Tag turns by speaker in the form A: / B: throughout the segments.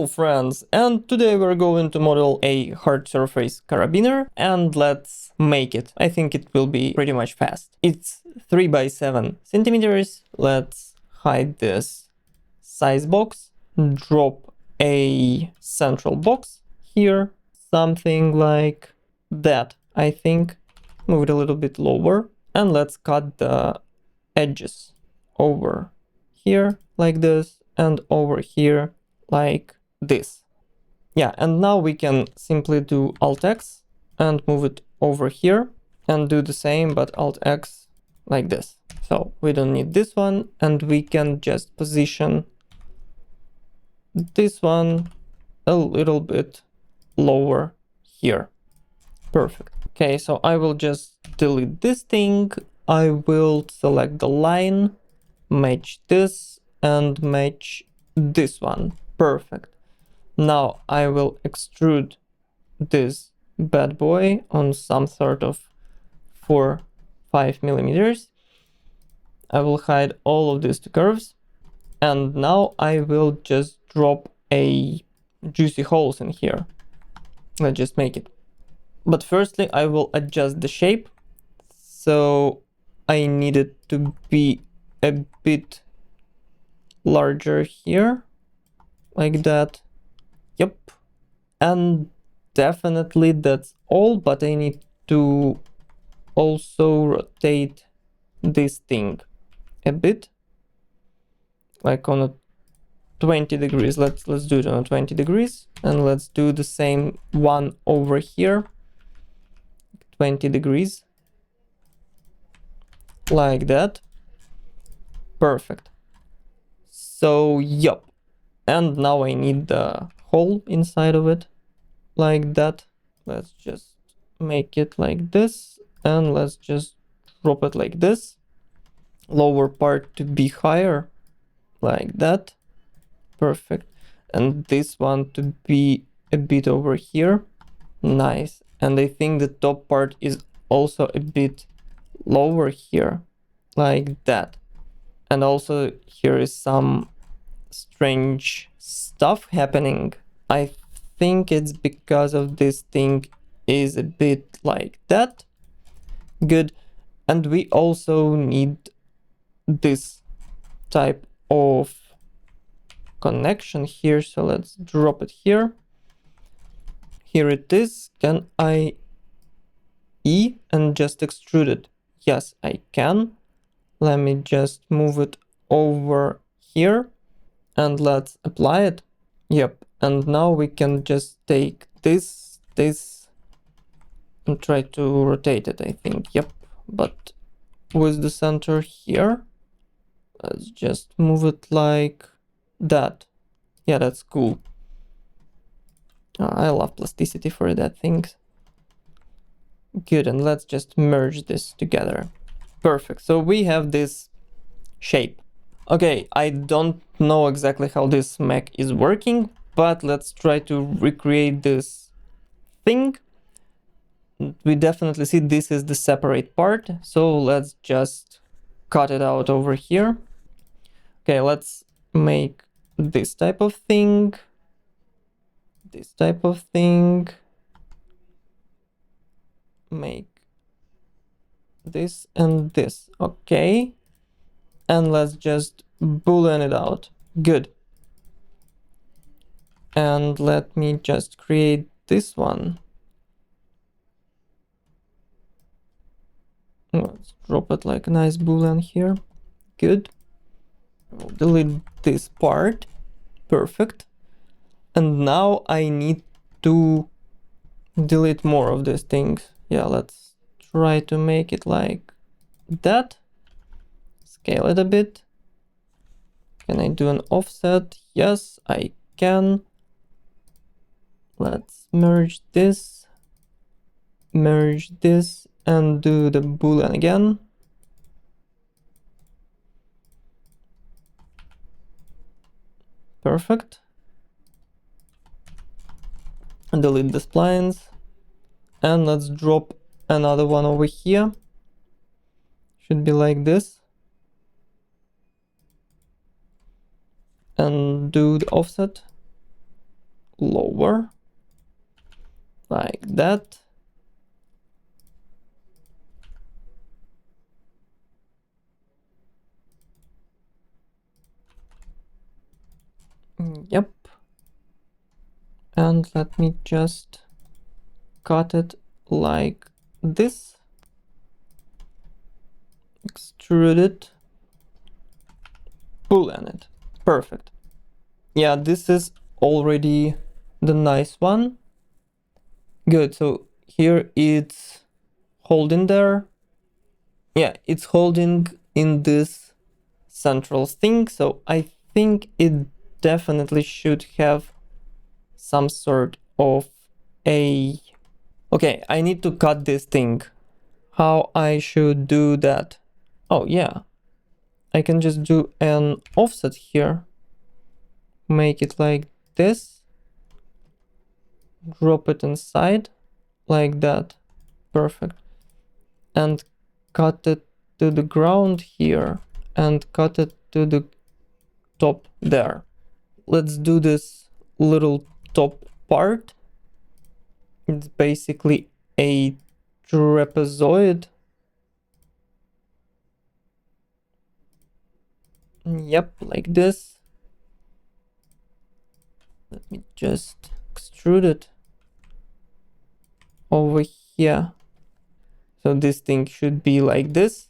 A: Hello friends, and today we're going to model a hard surface Karabiner, and let's make it. I think it will be pretty much fast. It's 3 by 7 centimeters. Let's hide this size box, drop a central box here, something like that, I think. Move it a little bit lower, and let's cut the edges over here like this and over here like this. Yeah, and now we can simply do Alt X and move it over here and do the same, but Alt X like this. So we don't need this one, and we can just position this one a little bit lower here. Perfect. Okay, so I will just delete this thing. I will select the line, match this, and match this one. Perfect. Now I will extrude this bad boy on some sort of 4-5 millimeters. I will hide all of these two curves, and now I will just drop a juicy holes in here. Let's just make it. But firstly, I will adjust the shape. So I need it to be a bit larger here, like that. Yep. And definitely that's all, but I need to also rotate this thing a bit, like on a 20 degrees. Let's do it on a 20 degrees, and let's do the same one over here, 20 degrees, like that. Perfect. So yep. And now I need the hole inside of it, like that. Let's just make it like this, and let's just drop it like this. Lower part to be higher, like that. Perfect. And this one to be a bit over here. Nice. And I think the top part is also a bit lower here, like that. And also here is some strange stuff happening. I think it's because of this thing is a bit like that. Good. And we also need this type of connection here, so let's drop it here. Here it is. Can I E and just extrude it? Yes, I can. Let me just move it over here and let's apply it. Yep. And now we can just take this and try to rotate it, I think. Yep. But with the center here, let's just move it like that. Yeah, that's cool. I love plasticity for that thing. Good, and let's just merge this together. Perfect. So we have this shape. Okay, I don't know exactly how this mech is working, but let's try to recreate this thing. We definitely see this is the separate part, so let's just cut it out over here. Okay, let's make this type of thing, this type of thing, make this and this. Okay, and let's just boolean it out. Good. And let me just create this one. Let's drop it like a nice boolean here. Good. We'll delete this part. Perfect. And now I need to delete more of these things. Yeah, let's try to make it like that. Scale it a bit. Can I do an offset? Yes, I can. Let's merge this, and do the boolean again. Perfect. And delete the splines. And let's drop another one over here. Should be like this. And do the offset. lower, like that. Yep. And let me just cut it like this. Extrude it. Boolean it. Perfect. Yeah, this is already the nice one. Good, so here it's holding there. Yeah, it's holding in this central thing, so I think it definitely should have some sort of a... Okay, I need to cut this thing. How I should do that? Oh yeah, I can just do an offset here. Make it like this. Drop it inside like that. Perfect. And cut it to the ground here and cut it to the top there. Let's do this little top part. It's basically a trapezoid. Yep, like this. Let me just extrude it over here. So this thing should be like this.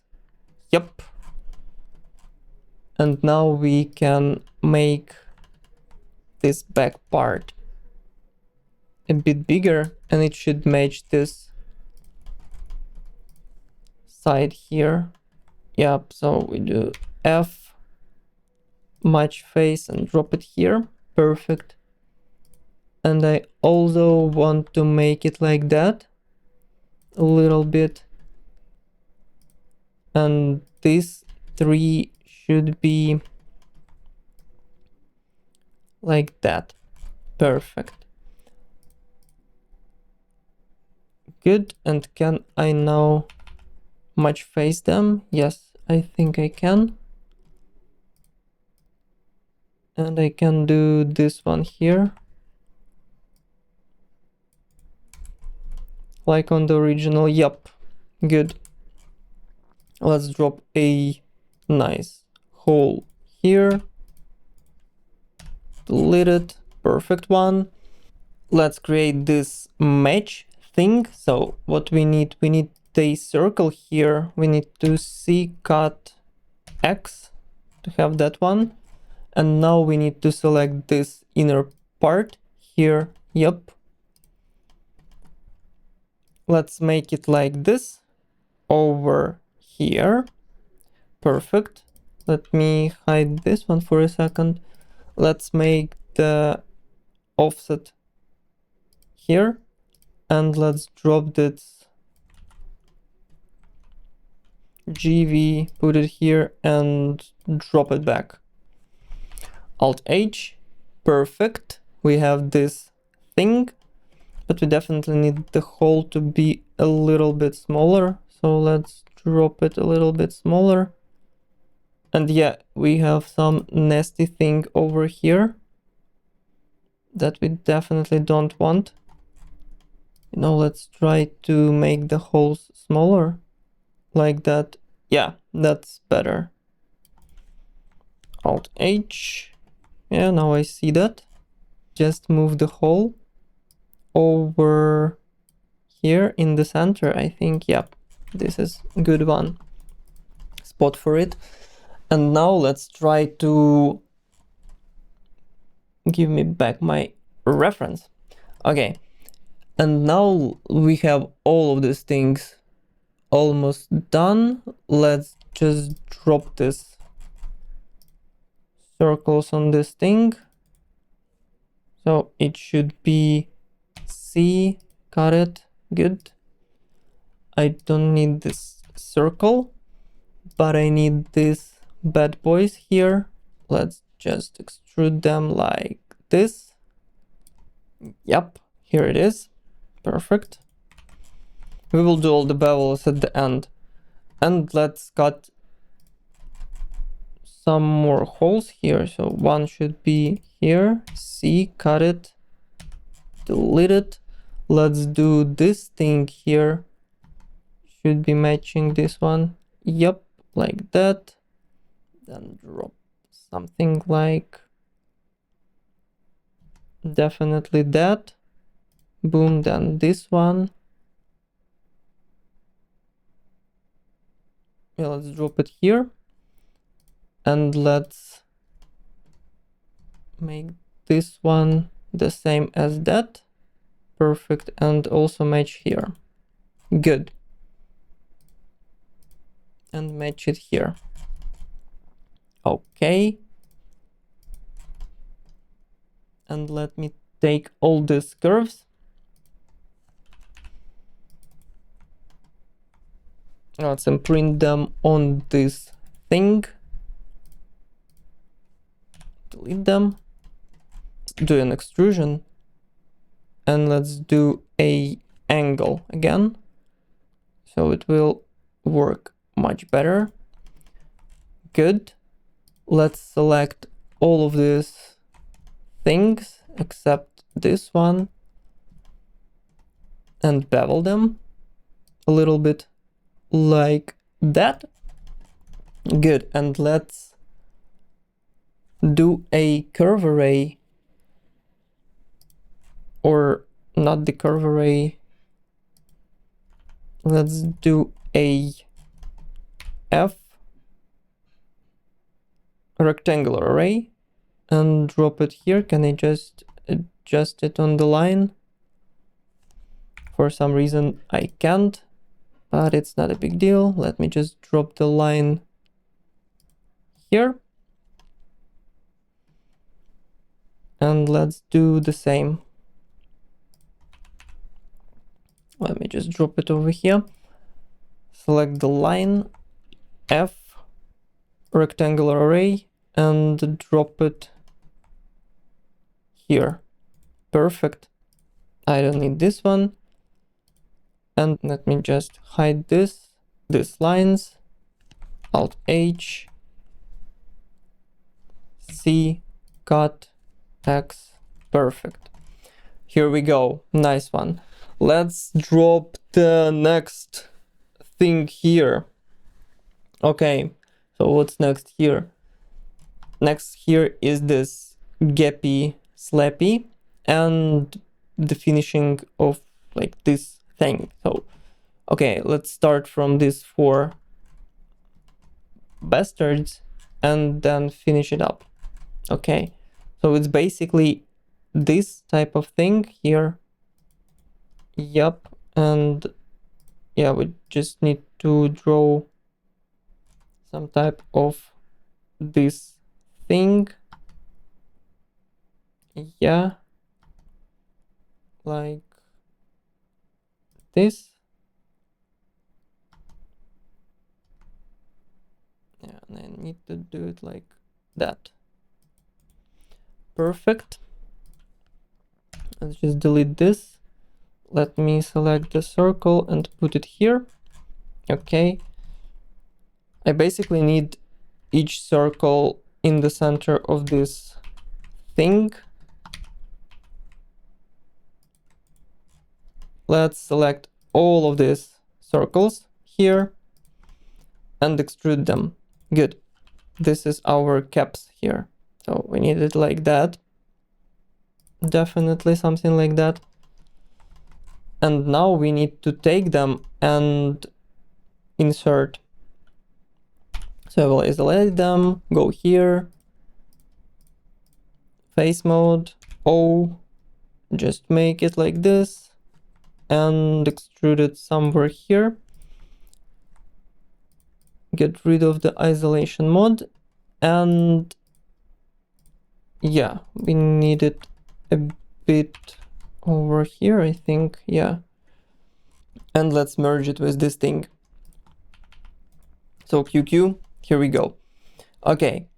A: Yep. And now we can make this back part a bit bigger, and it should match this side here. Yep, so we do F, match face, and drop it here. Perfect. And I also want to make it like that a little bit. And these three should be like that. Perfect. Good. And can I now match face them? Yes, I think I can. And I can do this one here. Like on the original. Yep. Good. Let's drop a nice hole here. Delete it. Perfect one. Let's create this Mech thing. So what we need a circle here. We need to C cut X to have that one. And now we need to select this inner part here. Yep. Let's make it like this over here. Perfect. Let me hide this one for a second. Let's make the offset here, and let's drop this GV, put it here, and drop it back. Alt H. Perfect. We have this thing, but we definitely need the hole to be a little bit smaller. So let's drop it a little bit smaller. And yeah, we have some nasty thing over here that we definitely don't want. Now let's try to make the holes smaller, like that. Yeah, that's better. Alt H. Yeah, now I see that. Just move the hole over here in the center, I think. Yep, this is a good one. Spot for it. And now let's try to give me back my reference. Okay, and now we have all of these things almost done. Let's just drop this circles on this thing. So it should be C, got it, good. I don't need this circle, but I need these bad boys here. Let's just extrude them like this. Yep, here it is. Perfect. We will do all the bevels at the end. And let's cut some more holes here. So one should be here. C, cut it. delete it. Let's do this thing here. Should be matching this one. Yep, like that. Then drop something like definitely that. Boom, then this one. Yeah, let's drop it here. And let's make this one the same as that. Perfect, and also match here. Good. And match it here. Okay. And let me take all these curves. Let's imprint them on this thing. Delete them. Do an extrusion. And let's do a angle again. So it will work much better. Good. Let's select all of these things except this one and bevel them a little bit like that. Good. And let's do a curve array, or not the curve array. Let's do a F rectangular array and drop it here. Can I just adjust it on the line? For some reason I can't, but it's not a big deal. Let me just drop the line here. And let's do the same. Let me just drop it over here. Select the line, F rectangular array, and drop it here. Perfect. I don't need this one. And let me just hide these lines. Alt H, C, cut, X. Perfect. Here we go. Nice one. Let's drop the next thing here. Okay, so what's next here? Next here is this gappy slappy and the finishing of like this thing. So okay, let's start from these four bastards and then finish it up. Okay, so it's basically this type of thing here. Yep, and yeah, we just need to draw some type of this thing. Yeah, like this. Yeah, and I need to do it like that. Perfect. Let's just delete this. Let me select the circle and put it here. Okay. I basically need each circle in the center of this thing. Let's select all of these circles here and extrude them. Good. This is our caps here. So we need it like that. Definitely something like that. And now we need to take them and insert. So I will isolate them, go here, face mode, O, just make it like this, and extrude it somewhere here. Get rid of the isolation mode, and yeah, we need it a bit over here, I think, yeah. And let's merge it with this thing. So QQ, here we go. Okay,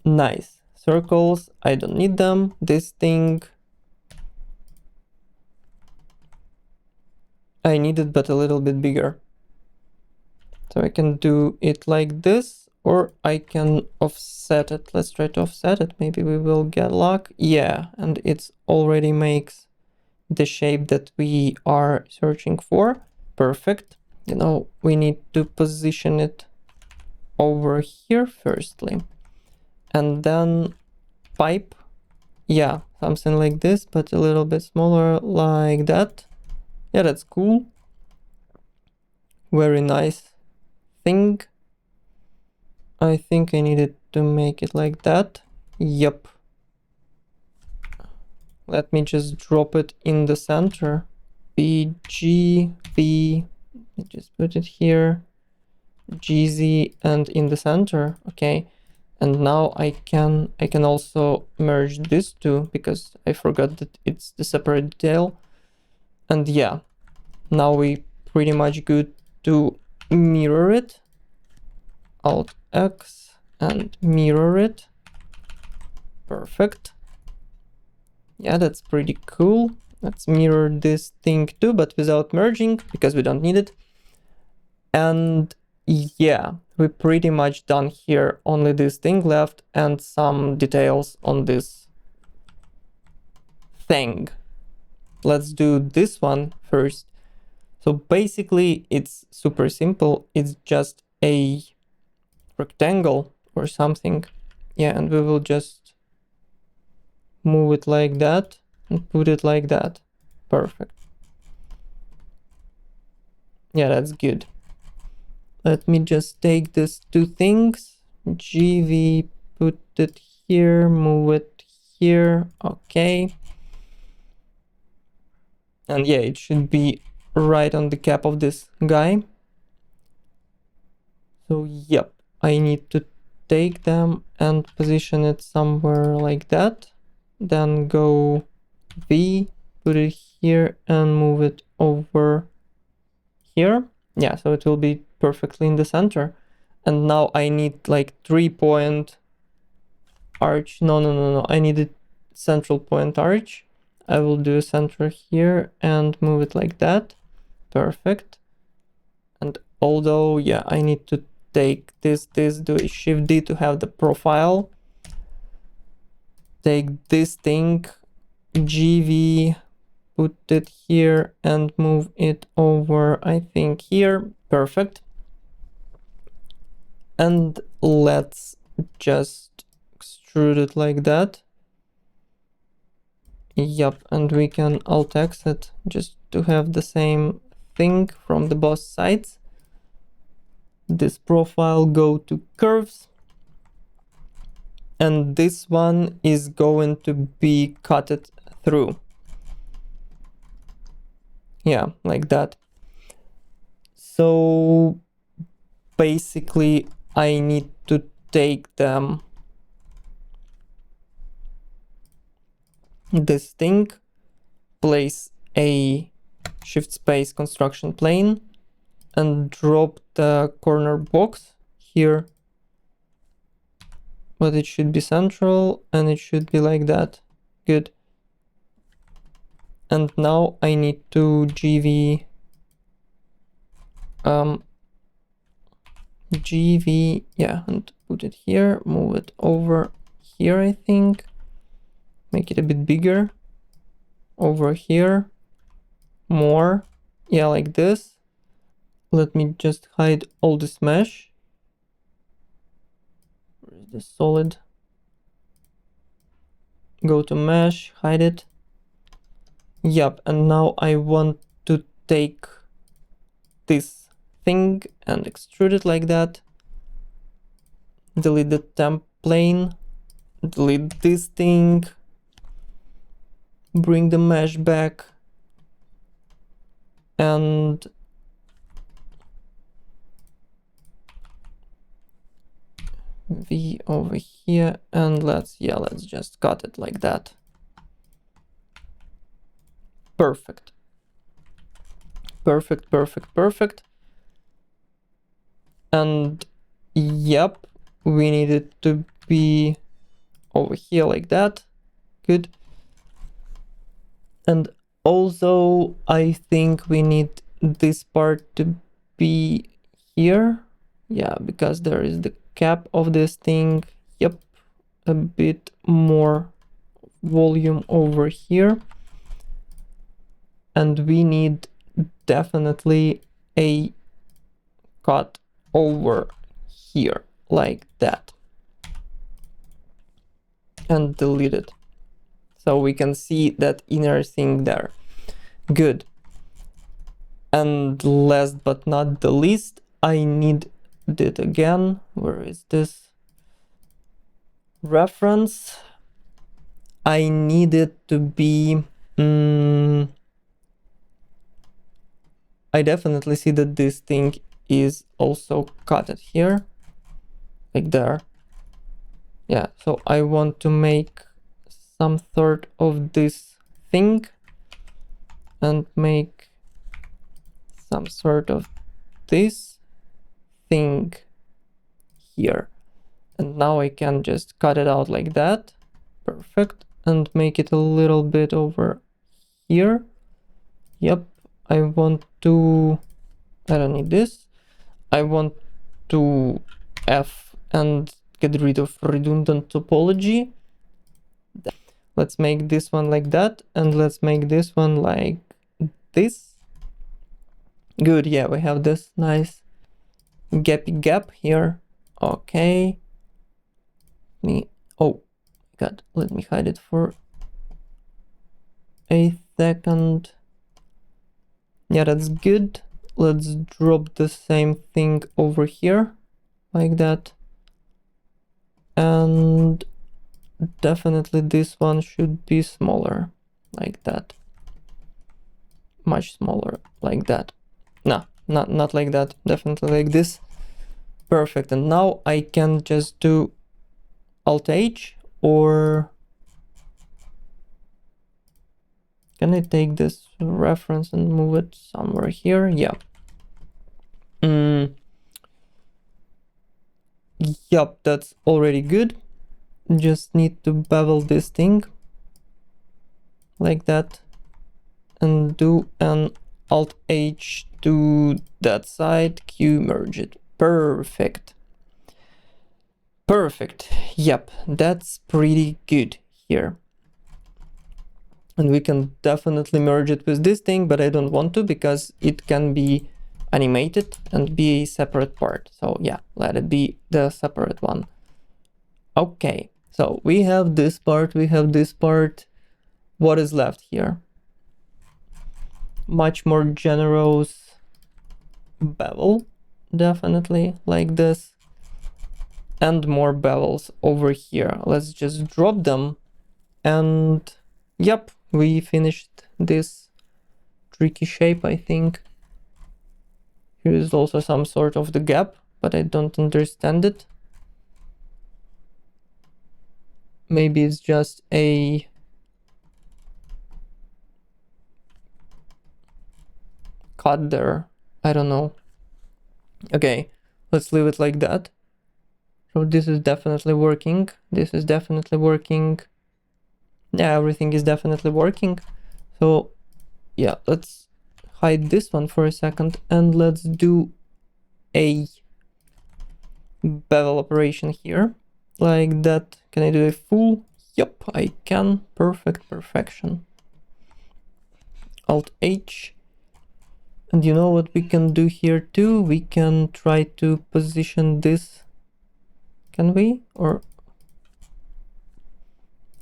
A: nice. Circles, I don't need them. This thing, I need it, but a little bit bigger. So I can do it like this, or I can offset it. Let's try to offset it. Maybe we will get luck. Yeah, and it already makes the shape that we are searching for. Perfect. You know, we need to position it over here firstly, and then pipe. Yeah, something like this, but a little bit smaller, like that. Yeah, that's cool. Very nice thing. I think I needed to make it like that. Yep. Let me just drop it in the center. BG, V, just put it here. GZ and in the center. Okay. And now I can also merge these two because I forgot that it's the separate detail. And yeah, now we pretty much good to mirror it. Alt X and mirror it. Perfect. Yeah, that's pretty cool. Let's mirror this thing too, but without merging because we don't need it. And yeah, we're pretty much done here. Only this thing left and some details on this thing. Let's do this one first. So basically it's super simple. It's just a rectangle or something. Yeah, and we will just move it like that and put it like that. Perfect. Yeah, that's good. Let me just take these two things. GV, put it here, move it here. Okay. And yeah, it should be right on the cap of this guy. So yep, I need to take them and position it somewhere like that. Then go V, put it here and move it over here. Yeah, so it will be perfectly in the center. And now I need like 3-point arch. No. I need a central point arch. I will do a center here and move it like that. Perfect. And although, yeah, I need to take this, do a Shift D to have the profile. Take this thing, GV, put it here and move it over, I think here. Perfect. And let's just extrude it like that. Yep, and we can Alt X it just to have the same thing from the both sides. This profile, go to curves. And this one is going to be cutted through. Yeah, like that. So basically I need to take them, this thing, place a shift space construction plane and drop the corner box here, but it should be central and it should be like that. Good. And now I need to GV GV, yeah, and put it here, move it over here, I think. Make it a bit bigger. Over here. More. Yeah, like this. Let me just hide all this mesh. Where is the solid? Go to mesh, hide it. Yep, and now I want to take this thing and extrude it like that. Delete the temp plane. Delete this thing. Bring the mesh back. And V over here, and let's just cut it like that. Perfect. Perfect. And yep, we need it to be over here like that. Good. And also I think we need this part to be here. Yeah, because there is the cap of this thing. Yep, a bit more volume over here. and we need definitely a cut over here like that, and delete it so we can see that inner thing there. Good. And last but not the least, I need it again. Where is this reference? I need it to be I definitely see that this thing is also cut here, like there. Yeah, so I want to make some sort of this thing and make some sort of this thing here. And now I can just cut it out like that. Perfect. And make it a little bit over here. Yep. I want to... I don't need this. I want to F and get rid of redundant topology. Let's make this one like that, and let's make this one like this. Good, yeah, we have this nice gappy gap here. Okay. Oh, God, let me hide it for a second. Yeah, that's good. Let's drop the same thing over here, like that. And definitely this one should be smaller, like that. Much smaller, like that. No, not like that. Definitely like this. Perfect. And now I can just do Alt-H, or can I take this reference and move it somewhere here? Yeah. Yep, that's already good. Just need to bevel this thing like that and do an Alt-H to that side, Q merge it. Perfect. Perfect. Yep, that's pretty good here. And we can definitely merge it with this thing, but I don't want to because it can be animated and be a separate part. So yeah, let it be the separate one. Okay, so we have this part, we have this part. What is left here? Much more generous bevel, definitely, like this. And more bevels over here. Let's just drop them. And yep, we finished this tricky shape, I think. Here is also some sort of the gap, but I don't understand it. Maybe it's just a cut there. I don't know. Okay, let's leave it like that. So this is definitely working. This is definitely working. Yeah, everything is definitely working. So yeah, let's hide this one for a second and let's do a bevel operation here. Like that. Can I do a full? Yep, I can. Perfect, perfection. Alt-H. And you know what we can do here too? We can try to position this. Can we? Or...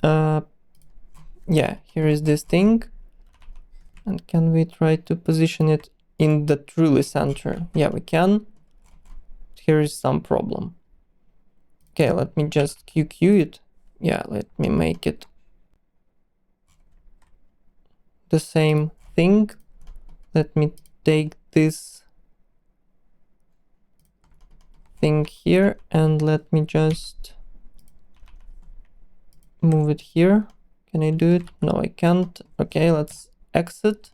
A: yeah, here is this thing. And can we try to position it in the truly center? Yeah, we can. Here is some problem. Okay, let me just QQ it. Yeah, let me make it the same thing. Let me take this thing here and let me just move it here. Can I do it? No, I can't. Okay, let's exit.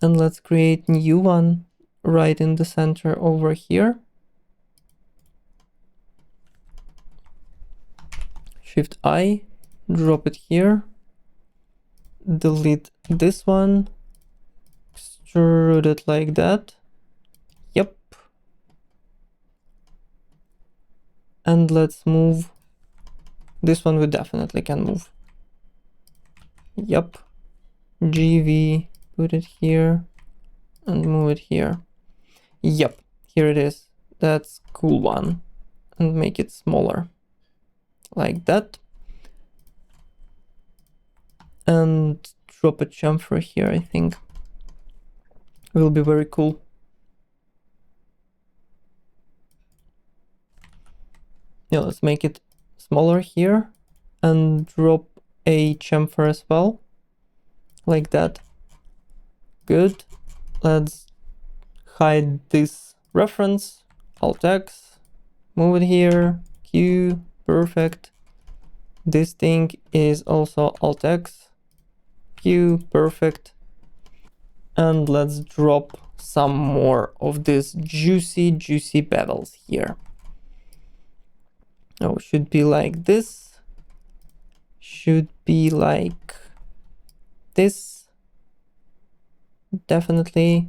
A: And let's create new one right in the center over here. Shift I, drop it here. Delete this one. Extrude it like that. Yep. And let's move. This one we definitely can move. Yep. GV, put it here and move it here. Yep, here it is. That's cool one. And make it smaller. Like that. And drop a chamfer here, I think. Will be very cool. Yeah, let's make it smaller here. And drop a chamfer as well. Like that. Good. Let's hide this reference. Alt X. Move it here. Q. Perfect. This thing is also Alt X. Q. Perfect. And let's drop some more of this juicy bevels here. Oh, should be like this. Should be like this. Definitely.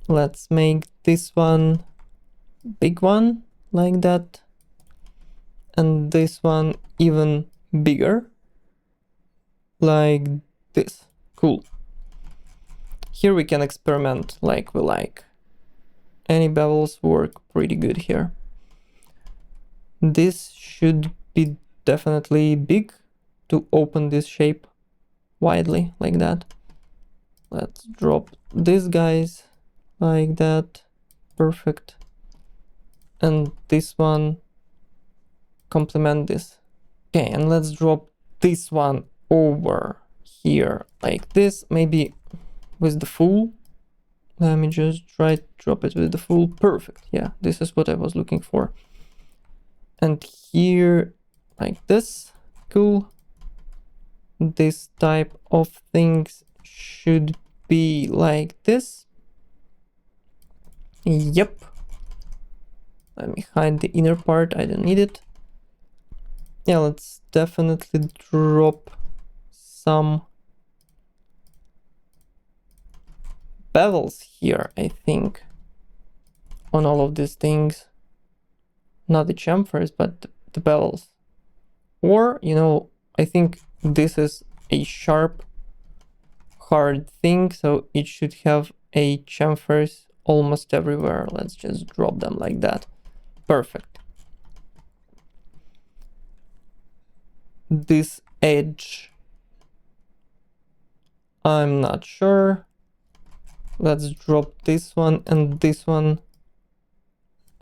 A: Let's make this one big one, like that. And this one even bigger. Like this. Cool. Here we can experiment like we like. Any bevels work pretty good here. This should be definitely big to open this shape widely, like that. Let's drop these guys like that. Perfect. And this one complement this. Okay, and let's drop this one over here like this, maybe with the full. Let me just try to drop it with the full. Perfect. Yeah, this is what I was looking for. And here like this. Cool. This type of things should be like this. Yep. Let me hide the inner part, I don't need it. Yeah, let's definitely drop some bevels here, I think, on all of these things. Not the chamfers, but the bevels. Or, you know, I think this is a sharp, hard thing, so it should have a chamfers almost everywhere. Let's just drop them like that. Perfect. This edge, I'm not sure. Let's drop this one and this one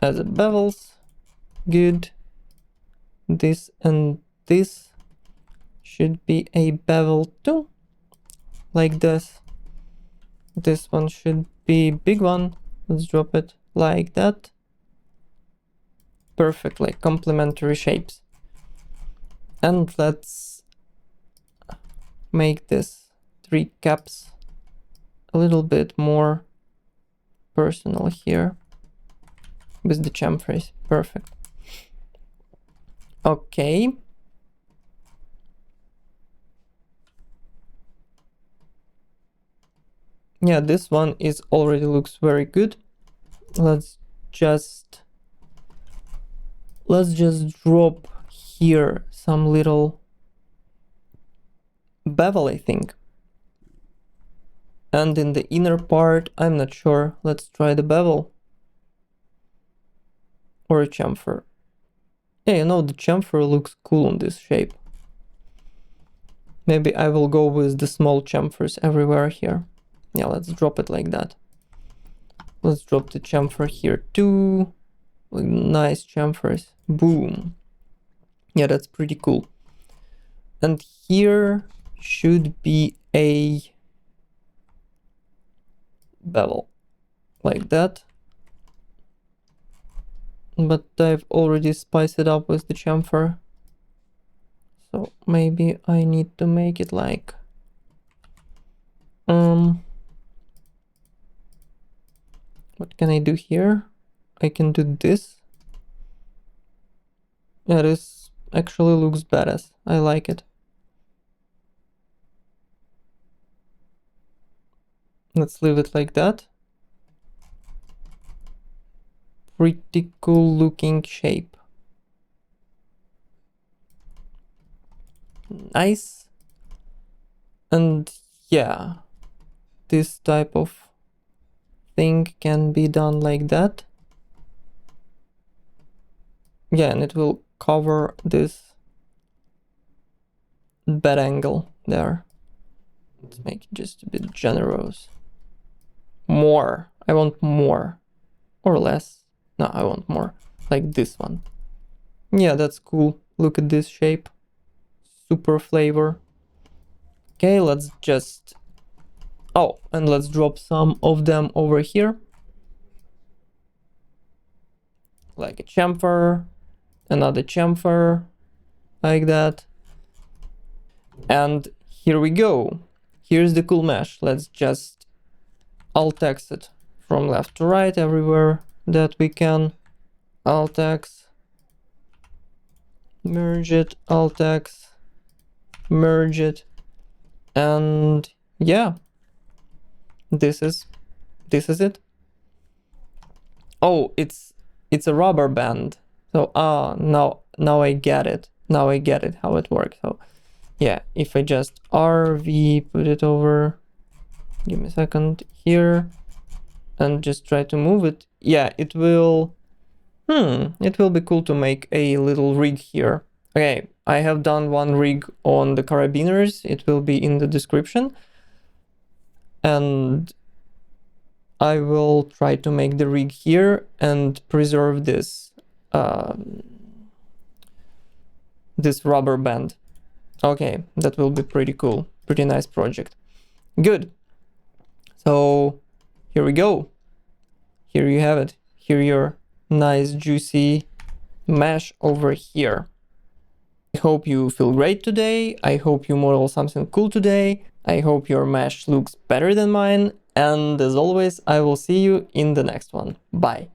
A: as a bevels. Good. This and this should be a bevel too, like this. This one should be big one. Let's drop it like that. Perfect, like complementary shapes. And let's make this 3 caps a little bit more personal here with the chamfers. Perfect. Okay. Yeah, this one is already looks very good. Let's just drop here some little bevel, I think. And in the inner part, I'm not sure. Let's try the bevel. Or a chamfer. Yeah, you know, the chamfer looks cool on this shape. Maybe I will go with the small chamfers everywhere here. Yeah, let's drop it like that. Let's drop the chamfer here too. Nice chamfers. Boom. Yeah, that's pretty cool. And here should be a bevel. Like that. But I've already spiced it up with the chamfer. So maybe I need to make it like... What can I do here? I can do this. Yeah, this actually looks badass. I like it. Let's leave it like that. Pretty cool looking shape. Nice. And yeah, this type of thing can be done like that. Yeah, and it will cover this bad angle there. Let's make it just a bit generous. More. I want more. Or less. No, I want more. Like this one. Yeah, that's cool. Look at this shape. Super flavor. Okay, let's just... Oh, and let's drop some of them over here. Like a chamfer. Another chamfer. Like that. And here we go. Here's the cool mesh. Let's just alt-text it from left to right everywhere that we can. Alt-text. Merge it. Alt-text. Merge it. And yeah. This is it. Oh, it's a rubber band. So now I get it. Now I get it how it works. So yeah, if I just RV put it over, give me a second here, and just try to move it. Yeah, it will be cool to make a little rig here. Okay, I have done one rig on the Carabiners. It will be in the description. And I will try to make the rig here and preserve this this rubber band. Okay, that will be pretty cool. Pretty nice project. Good. So here we go. Here you have it. Here your nice juicy mesh over here. I hope you feel great today. I hope you model something cool today. I hope your mesh looks better than mine. And as always, I will see you in the next one. Bye.